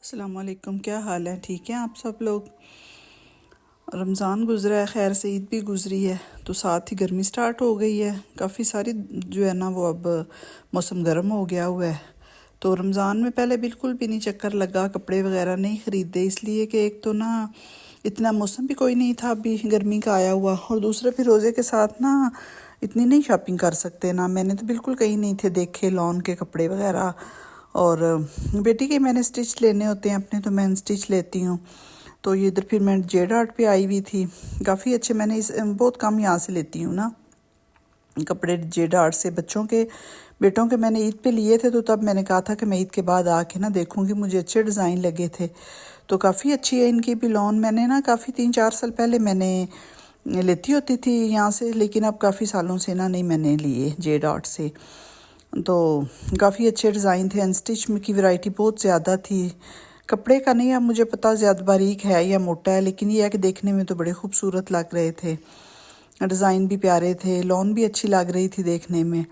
अस्सलाम वालेकुम, क्या हाल है? ठीक है आप सब लोग? रमज़ान गुज़रा है, खैर से ईद भी गुज़री है, तो साथ ही गर्मी स्टार्ट हो गई है। काफ़ी सारी जो है ना वो अब मौसम गर्म हो गया हुआ है। तो रमज़ान में पहले बिल्कुल भी नहीं चक्कर लगा, कपड़े वगैरह नहीं ख़रीदे, इसलिए कि एक तो ना इतना मौसम भी कोई नहीं था अभी गर्मी का आया हुआ, और दूसरा फिर रोज़े के साथ ना इतनी नहीं शॉपिंग कर सकते ना। मैंने तो बिल्कुल कहीं नहीं थे देखे लॉन के कपड़े वगैरह। और बेटी के मैंने स्टिच लेने होते हैं अपने, तो मैं स्टिच लेती हूँ। तो ये इधर फिर मैं जेड आर्ट पे आई हुई थी, काफ़ी अच्छे। मैंने इस बहुत कम यहाँ से लेती हूँ ना कपड़े जेड आर्ट से। बच्चों के बेटों के मैंने ईद पे लिए थे, तो तब मैंने कहा था कि मैं ईद के बाद आके ना देखूंगी, मुझे अच्छे डिज़ाइन लगे थे। तो काफ़ी अच्छी है इनकी भी लॉन। मैंने ना काफ़ी 3-4 साल पहले मैंने लेती होती थी यहाँ से, लेकिन अब काफ़ी सालों से ना नहीं मैंने लिए जेड आर्ट से। तो काफ़ी अच्छे डिज़ाइन थे, अनस्टिच की वैरायटी बहुत ज़्यादा थी। कपड़े का नहीं अब मुझे पता ज़्यादा बारीक है या मोटा है, लेकिन ये है कि देखने में तो बड़े खूबसूरत लग रहे थे, डिज़ाइन भी प्यारे थे, लॉन भी अच्छी लग रही थी देखने में।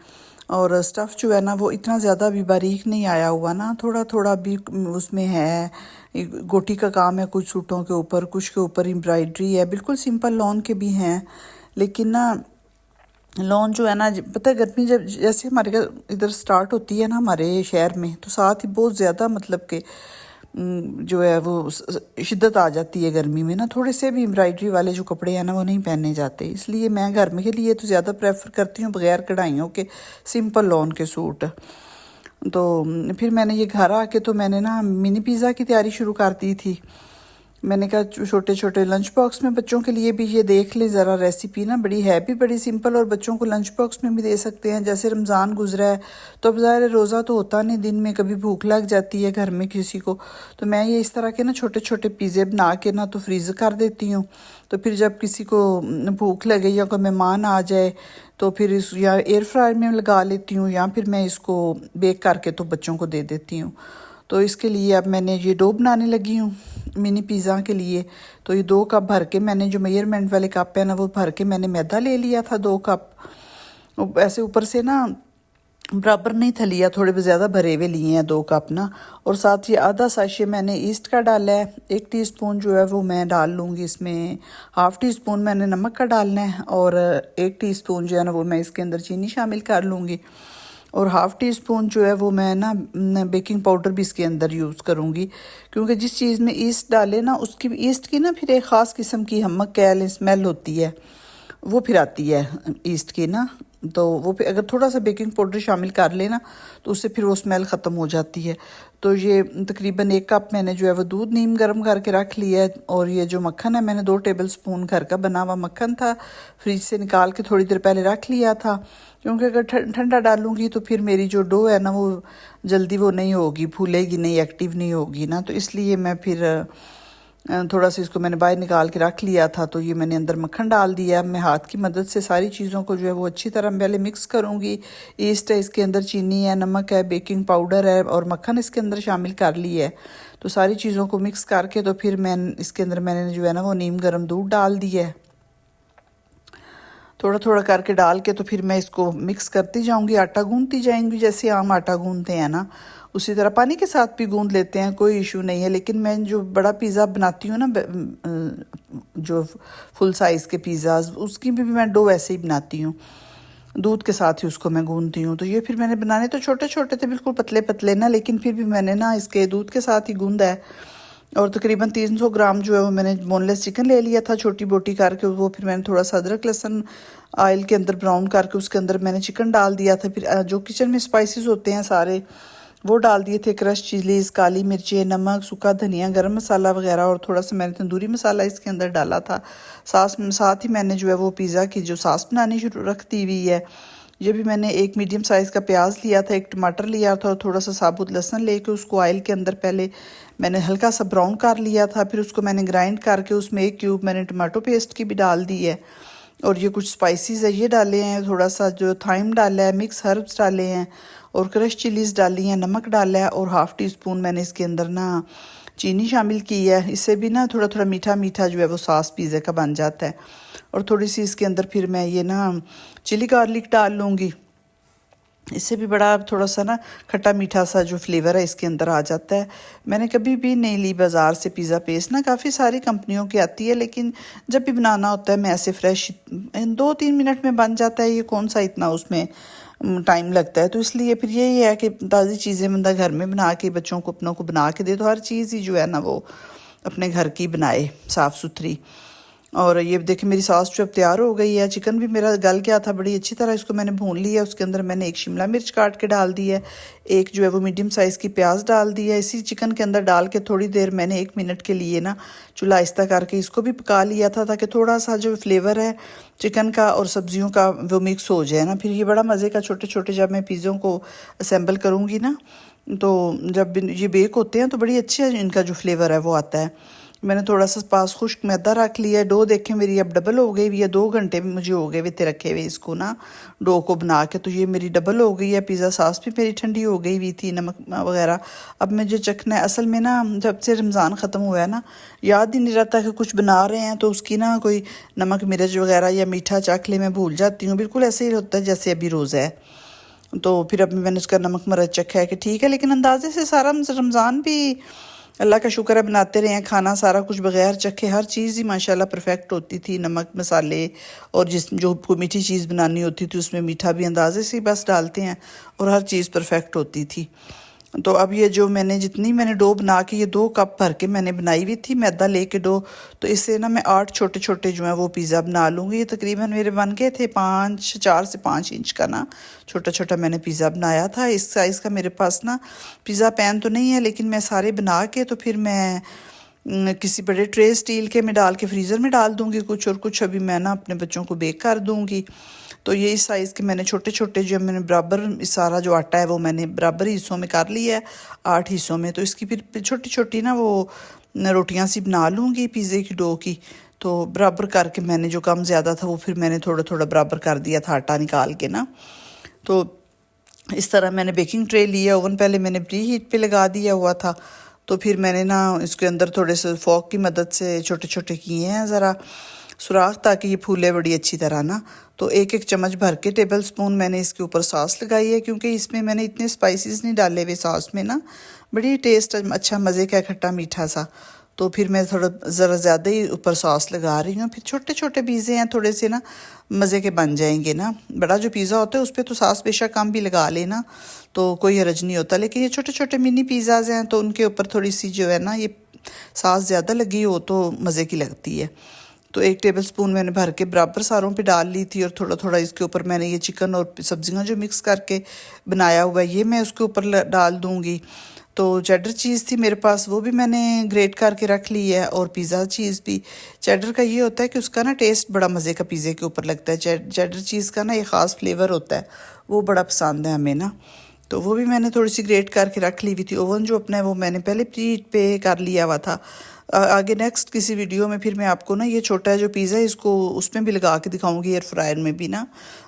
और स्टफ़ जो है ना वो इतना ज़्यादा भी बारीक नहीं आया हुआ ना, थोड़ा थोड़ा भी उसमें है, गोटी का काम है कुछ सूटों के ऊपर, कुछ के ऊपर एम्ब्रॉयडरी है। बिल्कुल सिंपल लॉन के भी हैं, लेकिन ना लॉन जो है ना, पता है गर्मी जब जैसे हमारे घर इधर स्टार्ट होती है ना हमारे शहर में, तो साथ ही बहुत ज़्यादा मतलब कि जो है वो शिद्दत आ जाती है गर्मी में ना। थोड़े से भी एम्ब्रॉयडरी वाले जो कपड़े हैं ना वो नहीं पहने जाते, इसलिए मैं घर में के लिए तो ज़्यादा प्रेफर करती हूँ बगैर कढ़ाइयों के सिंपल लॉन के सूट। तो फिर मैंने ये घर आके तो मैंने ना मिनी पिज़्ज़ा की तैयारी शुरू कर दी थी। मैंने कहा छोटे छोटे लंच बॉक्स में बच्चों के लिए भी ये देख ले ज़रा रेसिपी ना, बड़ी है भी बड़ी सिंपल, और बच्चों को लंच बॉक्स में भी दे सकते हैं। जैसे रमज़ान गुजरा है तो अब ज़ाहिर रोज़ा तो होता नहीं, दिन में कभी भूख लग जाती है घर में किसी को, तो मैं ये इस तरह के ना छोटे छोटे पिज़्ज़े बना के ना तो फ्रीज़ कर देती हूँ। तो फिर जब किसी को भूख लगे या कोई मेहमान आ जाए तो फिर इस या एयर फ्रायर में लगा लेती हूँ, या फिर मैं इसको बेक करके तो बच्चों को दे देती हूँ। तो इसके लिए अब मैंने ये डो बनाने लगी हूँ मिनी पिज़्ज़ा के लिए। तो ये 2 कप भर के, मैंने जो मेजरमेंट वाले कप है ना वो भर के मैंने मैदा ले लिया था 2 कप। ऐसे ऊपर से ना बराबर नहीं था लिया, थोड़े भी ज़्यादा भरे हुए लिए हैं 2 कप ना। और साथ ही आधा साशे मैंने ईस्ट का डाला है, 1 टीस्पून जो है वो मैं डाल लूँगी इसमें, हाफ़ टी स्पून मैंने नमक का डालना है, और 1 टीस्पून जो है ना वो मैं इसके अंदर चीनी शामिल कर लूँगी, और हाफ़ टी स्पून जो है वो मैं ना बेकिंग पाउडर भी इसके अंदर यूज़ करूँगी। क्योंकि जिस चीज़ में ईस्ट डाले ना उसकी ईस्ट की ना फिर एक ख़ास किस्म की हमक कैल स्मेल होती है, वो फिर आती है ईस्ट की ना। तो वो फिर अगर थोड़ा सा बेकिंग पाउडर शामिल कर लेना तो उससे फिर वो स्मेल ख़त्म हो जाती है। तो ये तकरीबन 1 कप मैंने जो है वो दूध नीम गर्म करके रख लिया है, और ये जो मक्खन है मैंने 2 टेबल स्पून घर का बना हुआ मक्खन था, फ्रिज से निकाल के थोड़ी देर पहले रख लिया था। क्योंकि अगर ठंडा डालूंगी तो फिर मेरी जो डो है ना वो जल्दी वो नहीं होगी, फूलेगी नहीं, एक्टिव नहीं होगी ना, तो इसलिए मैं फिर थोड़ा सा इसको मैंने बाहर निकाल के रख लिया था। तो ये मैंने अंदर मक्खन डाल दिया। मैं हाथ की मदद से सारी चीज़ों को जो है वो अच्छी तरह पहले मिक्स करूँगी। ईस्ट है इसके अंदर, चीनी है, नमक है, बेकिंग पाउडर है, और मक्खन इसके अंदर शामिल कर ली है। तो सारी चीज़ों को मिक्स करके तो फिर मैं इसके अंदर मैंने जो है ना वो नीम गर्म दूध डाल दिया है, थोड़ा थोड़ा करके डाल के। तो फिर मैं इसको मिक्स करती जाऊंगी, आटा गूंदती जाएंगी, जैसे आम आटा गूंदते हैं ना उसी तरह पानी के साथ भी गूंद लेते हैं, कोई इशू नहीं है। लेकिन मैं जो बड़ा पिज़्ज़ा बनाती हूँ ना, जो फुल साइज़ के पिज़्ज़ाज, उसकी भी मैं डो वैसे ही बनाती हूँ, दूध के साथ ही उसको मैं गूंदती हूँ। तो ये फिर मैंने बनाने तो छोटे छोटे थे, बिल्कुल पतले पतले ना, लेकिन फिर भी मैंने ना इसके दूध के साथ ही गूंदा है। और तकरीबन 300 ग्राम जो है वो मैंने बोनलेस चिकन ले लिया था छोटी बोटी करके, वो फिर मैंने थोड़ा सा अदरक लहसुन ऑयल के अंदर ब्राउन करके उसके अंदर मैंने चिकन डाल दिया था। फिर जो किचन में स्पाइसेस होते हैं सारे वो डाल दिए थे, क्रश चिलीज़, काली मिर्ची, नमक, सूखा धनिया, गरम मसाला वगैरह, और थोड़ा सा मैंने तंदूरी मसाला इसके अंदर डाला था। साथ ही मैंने जो है वो पिज़्ज़ा की जो सॉस बनानी शुरू रख दी हुई है। ये भी मैंने 1 मीडियम साइज़ का प्याज लिया था, 1 टमाटर लिया था, और थोड़ा सा साबुत लहसुन लेके उसको ऑयल के अंदर पहले मैंने हल्का सा ब्राउन कर लिया था। फिर उसको मैंने ग्राइंड करके उसमें 1 क्यूब मैंने टमाटो पेस्ट की भी डाल दी है, और ये कुछ स्पाइसेस है ये डाले हैं, थोड़ा सा जो थाइम डाला है, मिक्स हर्ब्स डाले हैं, और क्रश चिलीज़ डाली हैं, नमक डाला है, और हाफ़ टी स्पून मैंने इसके अंदर ना चीनी शामिल की है। इससे भी ना थोड़ा थोड़ा मीठा मीठा जो है वो सॉस पिज़्ज़ा का बन जाता है। और थोड़ी सी इसके अंदर फिर मैं ये ना चिली गार्लिक डाल लूँगी, इससे भी बड़ा थोड़ा सा ना खट्टा मीठा सा जो फ्लेवर है इसके अंदर आ जाता है। मैंने कभी भी नहीं ली बाज़ार से पिज़्ज़ा पेस्ट ना, काफ़ी सारी कंपनियों की आती है, लेकिन जब भी बनाना होता है मैं ऐसे फ्रेश 2-3 मिनट में बन जाता है। ये कौन सा इतना उसमें टाइम लगता है, तो इसलिए फिर यही है कि ताज़ी चीज़ें बंदा घर में बना के बच्चों को अपनों को बना के दे, तो हर चीज़ ही जो है ना वो अपने घर की बनाए साफ़ सुथरी। और ये देखिए मेरी सॉस जो अब तैयार हो गई है। चिकन भी मेरा गल गया था बड़ी अच्छी तरह, इसको मैंने भून लिया। उसके अंदर मैंने एक शिमला मिर्च काट के डाल दी है, एक जो है वो मीडियम साइज़ की प्याज डाल दी है। इसी चिकन के अंदर डाल के थोड़ी देर मैंने 1 मिनट के लिए ना चूल्हा आहिस्ता करके इसको भी पका लिया था, ताकि थोड़ा सा जो फ्लेवर है चिकन का और सब्जियों का वो मिक्स हो जाए ना। फिर ये बड़ा मज़े का छोटे छोटे जब मैं पिज़्ज़ों को असेंबल करूँगी ना, तो जब ये बेक होते हैं तो बड़ी अच्छी इनका जो फ्लेवर है वो आता है। मैंने थोड़ा सा पास खुश्क मैदा रख लिया है। डो देखें मेरी अब डबल हो गई हुई है, 2 घंटे भी मुझे हो गए हुए थे रखे हुए इसको ना डो को बना के, तो ये मेरी डबल हो गई है। पिज़्ज़ा सॉस भी मेरी ठंडी हो गई हुई थी, नमक वगैरह। अब मुझे चखना है। असल में ना जब से रमज़ान ख़त्म हुआ है ना, याद ही नहीं रहता कि कुछ बना रहे हैं तो उसकी ना कोई नमक मिर्च वगैरह या मीठा चख ले, मैं भूल जाती हूँ। बिल्कुल ऐसे ही होता है जैसे अभी रोज़ा है। तो फिर अब मैंने उसका नमक मिर्च चखा है कि ठीक है, लेकिन अंदाजे से सारा रमज़ान भी अल्लाह का शुक्र है बनाते रहे हैं खाना सारा कुछ बगैर चखे। हर चीज़ ही माशाल्लाह परफेक्ट होती थी, नमक मसाले, और जो कोई मीठी चीज़ बनानी होती थी उसमें मीठा भी अंदाजे से ही बस डालते हैं, और हर चीज़ परफेक्ट होती थी। तो अब ये जो जितनी मैंने डो बना के ये 2 कप भर के मैंने बनाई हुई थी मैदा लेके डो, तो इससे ना मैं 8 छोटे छोटे जो है वो पिज़्ज़ा बना लूँगी। ये तकरीबन मेरे बन गए थे 4 से 5 इंच का ना छोटा छोटा मैंने पिज़्ज़ा बनाया था। इस साइज़ का मेरे पास ना पिज़्ज़ा पैन तो नहीं है, लेकिन मैं सारे बना के तो फिर मैं किसी बड़े ट्रे स्टील के में डाल के फ्रीज़र में डाल दूँगी कुछ, और कुछ अभी मैं ना अपने बच्चों को बेक कर दूँगी। तो ये इस साइज़ के मैंने छोटे छोटे जो मैंने बराबर सारा जो आटा है वो मैंने बराबर हिस्सों में कर लिया है, 8 हिस्सों में। तो इसकी फिर छोटी छोटी ना वो रोटियां सी बना लूँगी पिज़्ज़े की डो की। तो बराबर करके मैंने जो कम ज़्यादा था वो फिर मैंने थोड़ा थोड़ा बराबर कर दिया था आटा निकाल के ना। तो इस तरह मैंने बेकिंग ट्रे लिया, ओवन पहले मैंने प्री हीट पे लगा दिया हुआ था। तो फिर मैंने ना इसके अंदर थोड़े से फोक की मदद से छोटे छोटे किए हैं ज़रा सुराख, ताकि ये फूले बड़ी अच्छी तरह ना। तो 1-1 चम्मच भर के टेबल स्पून मैंने इसके ऊपर सॉस लगाई है, क्योंकि इसमें मैंने इतने स्पाइसेस नहीं डाले हुए सॉस में ना, बड़ी टेस्ट अच्छा मज़े का खट्टा मीठा सा। तो फिर मैं थोड़ा ज़रा ज़्यादा ही ऊपर सॉस लगा रही हूँ। फिर छोटे छोटे पिज़्ज़े हैं, थोड़े से ना मज़े के बन जाएंगे ना। बड़ा जो पिज़्ज़ा होता है उस पर तो सॉस बेशक कम भी लगा लेना तो कोई हरज नहीं होता, लेकिन ये छोटे छोटे मिनी पिज़्ज़ाज़ हैं तो उनके ऊपर थोड़ी सी जो है ना ये सॉस ज़्यादा लगी हो तो मज़े की लगती है। तो 1 टेबल स्पून मैंने भर के बराबर सारों पे डाल ली थी, और थोड़ा थोड़ा इसके ऊपर मैंने ये चिकन और सब्जियां जो मिक्स करके बनाया हुआ है ये मैं उसके ऊपर डाल दूँगी। तो चेडर चीज़ थी मेरे पास, वो भी मैंने ग्रेट करके रख ली है, और पिज़्ज़ा चीज़ भी। चेडर का ये होता है कि उसका ना टेस्ट बड़ा मज़े का पिज़्ज़े के ऊपर लगता है। चेडर चीज़ का ना ये ख़ास फ्लेवर होता है, वो बड़ा पसंद है हमें ना। तो वो भी मैंने थोड़ी सी ग्रेट करके रख ली हुई थी। ओवन जो अपना है वो मैंने पहले प्रीहीट पे कर लिया हुआ था। आगे नेक्स्ट किसी वीडियो में फिर मैं आपको ना ये छोटा जो पिज़्ज़ा है इसको उसमें भी लगा के दिखाऊंगी, एयर फ्रायर में भी ना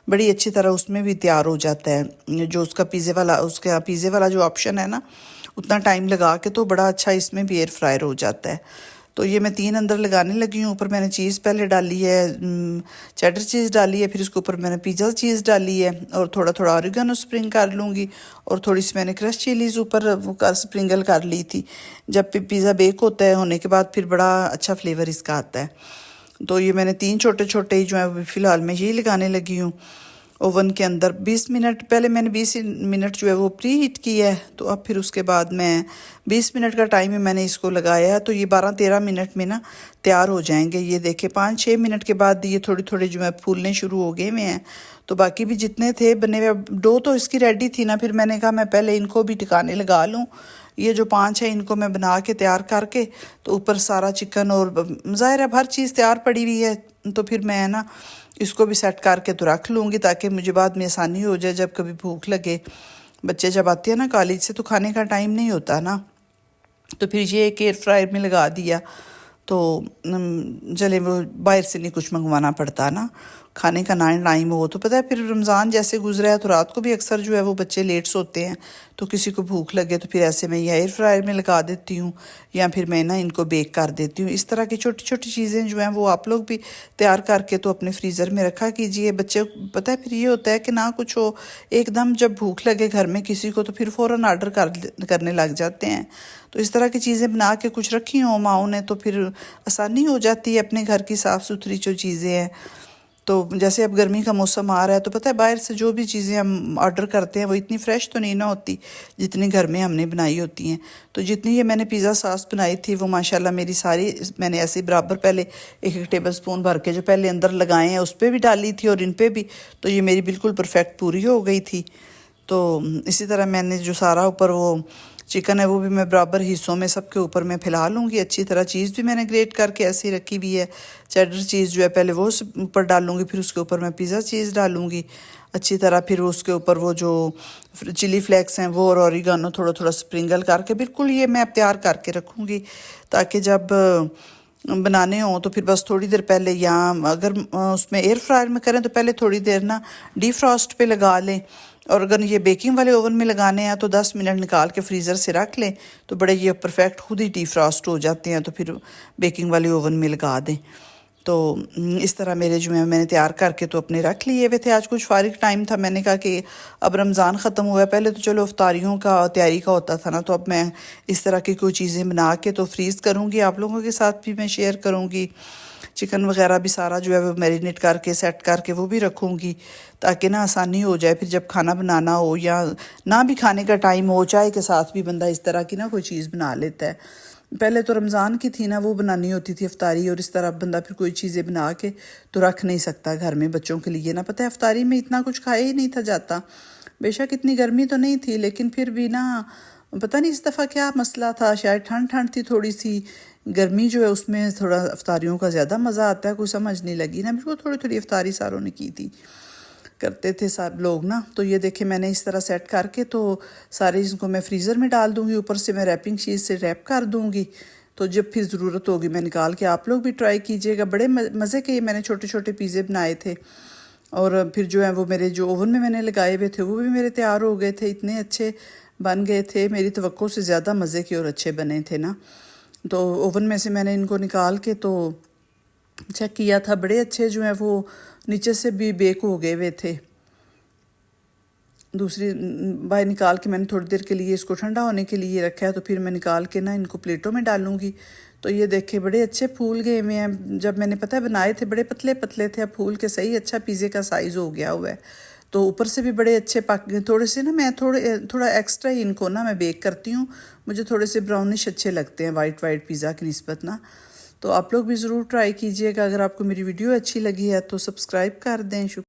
बड़ी अच्छी तरह उसमें भी तैयार हो जाता है। जो उसका पिज़्ज़े वाला जो ऑप्शन है ना, उतना टाइम लगा के तो बड़ा अच्छा इसमें भी एयर फ्रायर हो जाता है। तो ये मैं 3 अंदर लगाने लगी हूँ। ऊपर मैंने चीज़ पहले डाली है, चेडर चीज़ डाली है, फिर इसके ऊपर मैंने पिज़्ज़ा चीज़ डाली है, और थोड़ा थोड़ा ऑरिगेनो स्प्रिंग कर लूँगी, और थोड़ी सी मैंने क्रश चिलीज़ ऊपर स्प्रिंगल कर ली थी। जब पिज़्ज़ा बेक होता है होने के बाद फिर बड़ा अच्छा फ्लेवर इसका आता है। तो ये मैंने 3 छोटे छोटे ही जो है फ़िलहाल मैं यही लगाने लगी हूँ ओवन के अंदर। 20 मिनट पहले मैंने 20 मिनट जो है वो प्री हीट की है, तो अब फिर उसके बाद मैं 20 मिनट का टाइम है मैंने इसको लगाया है। तो ये 12-13 मिनट में ना तैयार हो जाएंगे। ये देखें 5-6 मिनट के बाद ये थोड़ी थोड़ी जो है फूलने शुरू हो गए हुए हैं। तो बाकी भी जितने थे बने हुए, डो तो इसकी रेडी थी ना, फिर मैंने कहा मैं पहले इनको भी ठिकाने लगा लूँ। ये जो 5 है इनको मैं बना के तैयार करके, तो ऊपर सारा चिकन और ज़ाहिर है हर चीज़ तैयार पड़ी हुई है, तो फिर मैं ना इसको भी सेट करके तो रख लूँगी, ताकि मुझे बाद में आसानी हो जाए जब कभी भूख लगे। बच्चे जब आते हैं ना कॉलेज से तो खाने का टाइम नहीं होता ना, तो फिर ये एक एयर फ्रायर में लगा दिया। तो चले वो बाहर से नहीं कुछ मंगवाना पड़ता ना, खाने का ना टाइम हो। तो पता है फिर रमज़ान जैसे गुजरा है तो रात को भी अक्सर जो है वो बच्चे लेट सोते हैं, तो किसी को भूख लगे तो फिर ऐसे में या एयर फ्रायर में लगा देती हूँ या फिर मैं ना इनको बेक कर देती हूँ। इस तरह की छोटी छोटी चीज़ें जो हैं वो आप लोग भी तैयार करके तो अपने फ्रीज़र में रखा कीजिए। बच्चे पता है फिर ये होता है कि ना कुछ हो, एकदम जब भूख लगे घर में किसी को तो फिर फ़ौरन ऑर्डर करने लग जाते हैं। तो इस तरह की चीज़ें बना के कुछ रखी हों माओ ने तो फिर आसानी हो जाती है अपने घर की साफ़ सुथरी जो चीज़ें हैं। तो जैसे अब गर्मी का मौसम आ रहा है तो पता है बाहर से जो भी चीज़ें हम ऑर्डर करते हैं वो इतनी फ्रेश तो नहीं ना होती जितनी घर में हमने बनाई होती हैं। तो जितनी ये मैंने पिज़्ज़ा सॉस बनाई थी वो माशाल्लाह मेरी सारी मैंने ऐसे बराबर पहले एक टेबल स्पून भर के जो पहले अंदर लगाए हैं उस पर भी डाली थी और इन पर भी, तो ये मेरी बिल्कुल परफेक्ट पूरी हो गई थी। तो इसी तरह मैंने जो सारा ऊपर वो चिकन है वो भी मैं बराबर हिस्सों में सबके ऊपर मैं फैला लूँगी अच्छी तरह। चीज़ भी मैंने ग्रेट करके ऐसे ही रखी हुई है, चेडर चीज़ जो है पहले वो ऊपर डालूँगी, फिर उसके ऊपर मैं पिज़्ज़ा चीज़ डालूँगी अच्छी तरह, फिर उसके ऊपर वो जो चिली फ्लेक्स हैं वो और ऑरिगानो थोड़ा थोड़ा स्प्रिंगल करके बिल्कुल ये मैं तैयार करके रखूँगी, ताकि जब बनाने हों तो फिर बस थोड़ी देर पहले, या अगर उसमें एयर फ्रायर में करें तो पहले थोड़ी देर ना डीफ्रॉस्ट पे लगा लें, और अगर ये बेकिंग वाले ओवन में लगाने हैं तो 10 मिनट निकाल के फ्रीज़र से रख लें तो बड़े ये परफेक्ट खुद ही डीफ्रॉस्ट हो जाते हैं, तो फिर बेकिंग वाले ओवन में लगा दें। तो इस तरह मेरे जो है मैंने तैयार करके तो अपने रख लिए हुए थे। आज कुछ फारिग टाइम था, मैंने कहा कि अब रमज़ान ख़त्म हुआ है, पहले तो चलो इफ्तारियों का तैयारी का होता था ना, तो अब मैं इस तरह की कोई चीज़ें बना के तो फ्रीज़ करूँगी, आप लोगों के साथ भी मैं शेयर करूँगी। चिकन वगैरह भी सारा जो है वो मैरिनेट करके सेट करके वो भी रखूँगी, ताकि ना आसानी हो जाए फिर जब खाना बनाना हो या ना भी खाने का टाइम हो, चाय के साथ भी बंदा इस तरह की ना कोई चीज़ बना लेता है। पहले तो रमज़ान की थी ना वो बनानी होती थी इफ्तारी, और इस तरह बंदा फिर कोई चीज़ें बना के तो रख नहीं सकता घर में बच्चों के लिए ना। पता है इफ्तारी में इतना कुछ खाया ही नहीं था जाता, बेशक इतनी गर्मी तो नहीं थी लेकिन फिर भी ना पता नहीं इस दफ़ा क्या मसला था, शायद ठंड ठंड थी थोड़ी सी, गर्मी जो है उसमें थोड़ा इफ्तारियों का ज़्यादा मज़ा आता है, कोई समझ नहीं लगी ना। बिल्कुल थोड़ी थोड़ी इफ्तारी सारों ने की थी, करते थे सब लोग ना। तो ये देखे मैंने इस तरह सेट करके तो सारे इसको मैं फ्रीज़र में डाल दूँगी, ऊपर से मैं रैपिंग शीट से रैप कर दूँगी, तो जब फिर ज़रूरत होगी मैं निकाल के, आप लोग भी ट्राई कीजिएगा। बड़े मज़े के मैंने छोटे छोटे पिज़्ज़े बनाए थे, और फिर जो है वो मेरे जो ओवन में मैंने लगाए हुए थे वो भी मेरे तैयार हो गए थे, इतने अच्छे बन गए थे, मेरी तवक्को से ज़्यादा मज़े के और अच्छे बने थे ना। तो ओवन में से मैंने इनको निकाल के तो चेक किया था, बड़े अच्छे जो है वो नीचे से भी बेक हो गए हुए थे। दूसरी बाहर निकाल के मैंने थोड़ी देर के लिए इसको ठंडा होने के लिए रखा है, तो फिर मैं निकाल के ना इनको प्लेटों में डालूंगी। तो ये देखे बड़े अच्छे फूल गए हुए हैं, जब मैंने पता है बनाए थे बड़े पतले पतले थे, अब फूल के सही अच्छा पिज़्ज़े का साइज़ हो गया हुआ है। तो ऊपर से भी बड़े अच्छे पक गए, थोड़े से ना मैं थोड़ा एक्स्ट्रा ही इनको ना मैं बेक करती हूँ, मुझे थोड़े से ब्राउनिश अच्छे लगते हैं वाइट पिज़्ज़ा की निस्बत ना। तो आप लोग भी ज़रूर ट्राई कीजिएगा। अगर आपको मेरी वीडियो अच्छी लगी है तो सब्सक्राइब कर दें।